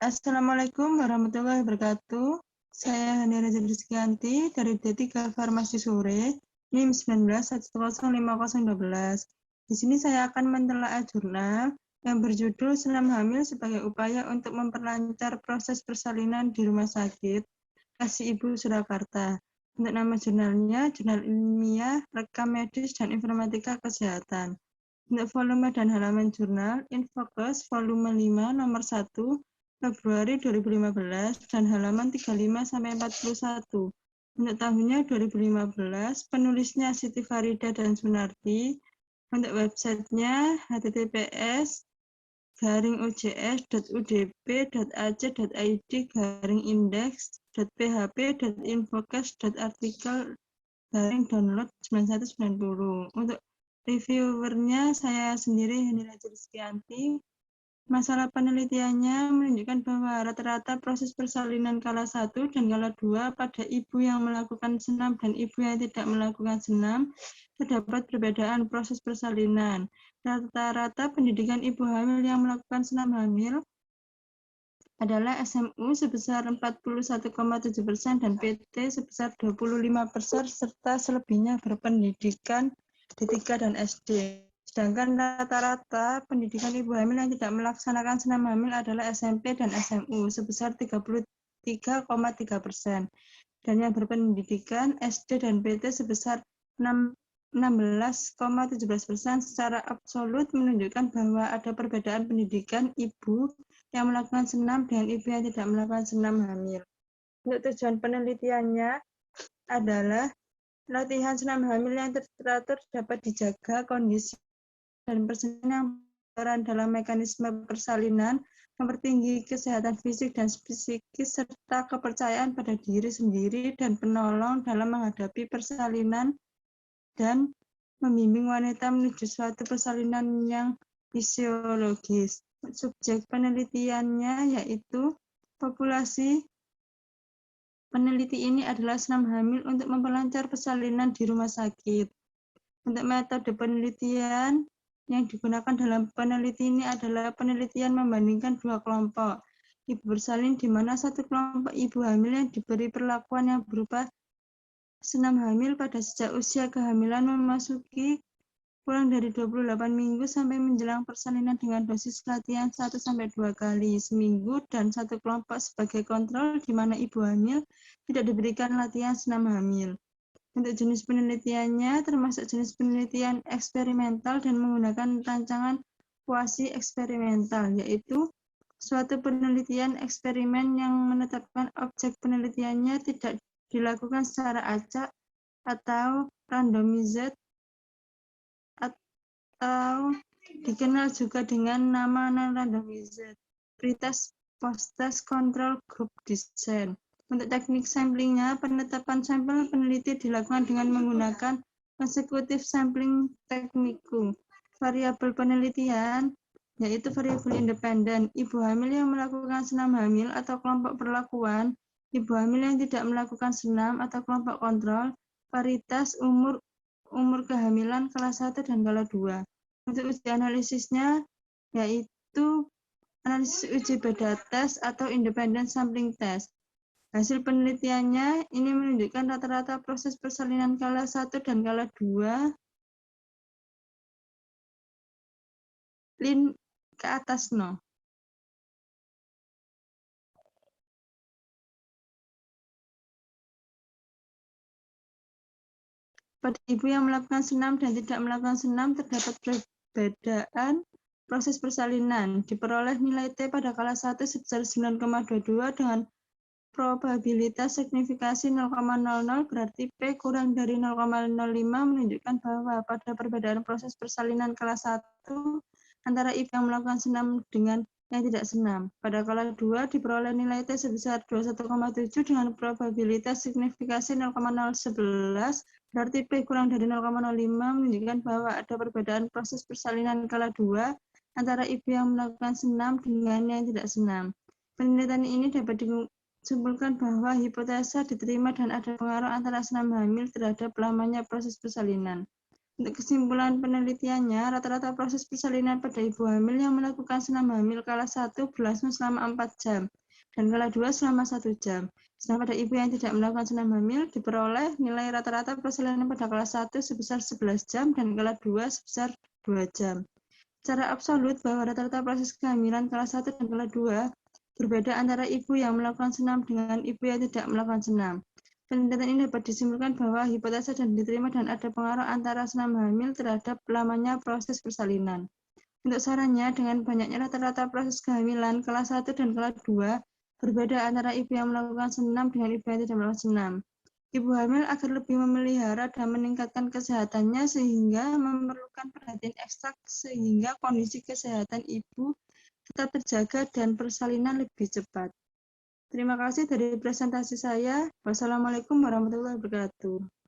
Assalamualaikum warahmatullahi wabarakatuh. Saya Hani Raja Rizkianti dari D3 Farmasi Sore, NIM 19105012. Di sini saya akan mentelaah jurnal yang berjudul Senam Hamil sebagai upaya untuk memperlancar proses persalinan di rumah sakit Kasih Ibu Surakarta. Untuk nama jurnalnya, Jurnal Ilmiah, Rekam Medis, dan Informatika Kesehatan. Untuk volume dan halaman jurnal, Infocus volume 5 nomor 1, Februari 2015 dan halaman 35-41. Untuk tahunnya 2015, penulisnya Siti Farida dan Sunarti. Untuk websitenya https://udp.ac.id/index.php.infokas.artikel/download 9190. Untuk reviewernya saya sendiri, Hani Raja Rizkianti. Masalah penelitiannya menunjukkan bahwa rata-rata proses persalinan kala 1 dan kala 2 pada ibu yang melakukan senam dan ibu yang tidak melakukan senam terdapat perbedaan proses persalinan. Rata-rata pendidikan ibu hamil yang melakukan senam hamil adalah SMU sebesar 41,7% dan PT sebesar 25% serta selebihnya berpendidikan D3 dan SD. Sedangkan rata-rata pendidikan ibu hamil yang tidak melaksanakan senam hamil adalah SMP dan SMU sebesar 33,3%. Dan yang berpendidikan SD dan PT sebesar 16,17%. Secara absolut menunjukkan bahwa ada perbedaan pendidikan ibu yang melakukan senam dengan ibu yang tidak melakukan senam hamil. Untuk tujuan penelitiannya adalah latihan senam hamil yang teratur dapat dijaga kondisi dan persalinan yang berperan dalam mekanisme persalinan, mempertinggi kesehatan fisik dan psikis, serta kepercayaan pada diri sendiri dan penolong dalam menghadapi persalinan dan membimbing wanita menuju suatu persalinan yang fisiologis. Subjek penelitiannya yaitu populasi peneliti ini adalah senam hamil untuk memperlancar persalinan di rumah sakit. Untuk metode penelitian yang digunakan dalam penelitian ini adalah penelitian membandingkan dua kelompok ibu bersalin, di mana satu kelompok ibu hamil yang diberi perlakuan yang berupa senam hamil pada sejak usia kehamilan memasuki kurang dari 28 minggu sampai menjelang persalinan dengan dosis latihan 1-2 kali seminggu, dan satu kelompok sebagai kontrol di mana ibu hamil tidak diberikan latihan senam hamil. Untuk jenis penelitiannya termasuk jenis penelitian eksperimental dan menggunakan rancangan kuasi eksperimental, yaitu suatu penelitian eksperimen yang menetapkan objek penelitiannya tidak dilakukan secara acak atau randomized atau dikenal juga dengan nama non-randomized, pretest post-test control group design. Untuk teknik samplingnya, penetapan sampel peneliti dilakukan dengan menggunakan consecutive sampling tekniku. Variabel penelitian yaitu variabel independen, ibu hamil yang melakukan senam hamil atau kelompok perlakuan, ibu hamil yang tidak melakukan senam atau kelompok kontrol, paritas umur kehamilan kelas 1 dan kelas 2. Untuk uji analisisnya yaitu analisis uji beda tes atau independent sampling test. Hasil penelitiannya ini menunjukkan rata-rata proses persalinan kala 1 dan kala 2 lin ke atas no. Pada ibu yang melakukan senam dan tidak melakukan senam terdapat perbedaan proses persalinan. Diperoleh nilai T pada kala 1 sebesar 9,22 dengan probabilitas signifikasi 0,00, berarti P kurang dari 0,05 menunjukkan bahwa pada perbedaan proses persalinan kala 1 antara ibu yang melakukan senam dengan yang tidak senam. Pada kala 2 diperoleh nilai T sebesar 21,7 dengan probabilitas signifikasi 0,011, berarti P kurang dari 0,05 menunjukkan bahwa ada perbedaan proses persalinan kala 2 antara ibu yang melakukan senam dengan yang tidak senam. Penelitian ini dapat disimpulkan bahwa hipotesa diterima dan ada pengaruh antara senam hamil terhadap lamanya proses persalinan. Untuk kesimpulan penelitiannya, rata-rata proses persalinan pada ibu hamil yang melakukan senam hamil kala 1 berlangsung selama 4 jam, dan kala 2 selama 1 jam. Sedangkan pada ibu yang tidak melakukan senam hamil, diperoleh nilai rata-rata persalinan pada kala 1 sebesar 11 jam, dan kala 2 sebesar 2 jam. Secara absolut, bahwa rata-rata proses kehamilan kala 1 dan kala 2 berbeda antara ibu yang melakukan senam dengan ibu yang tidak melakukan senam. Penelitian ini dapat disimpulkan bahwa hipotesa dan diterima dan ada pengaruh antara senam hamil terhadap lamanya proses persalinan. Untuk sarannya, dengan banyaknya rata-rata proses kehamilan kelas 1 dan kelas 2 berbeda antara ibu yang melakukan senam dengan ibu yang tidak melakukan senam. Ibu hamil agar lebih memelihara dan meningkatkan kesehatannya sehingga memerlukan perhatian ekstra sehingga kondisi kesehatan ibu tetap terjaga dan persalinan lebih cepat. Terima kasih dari presentasi saya. Wassalamualaikum warahmatullahi wabarakatuh.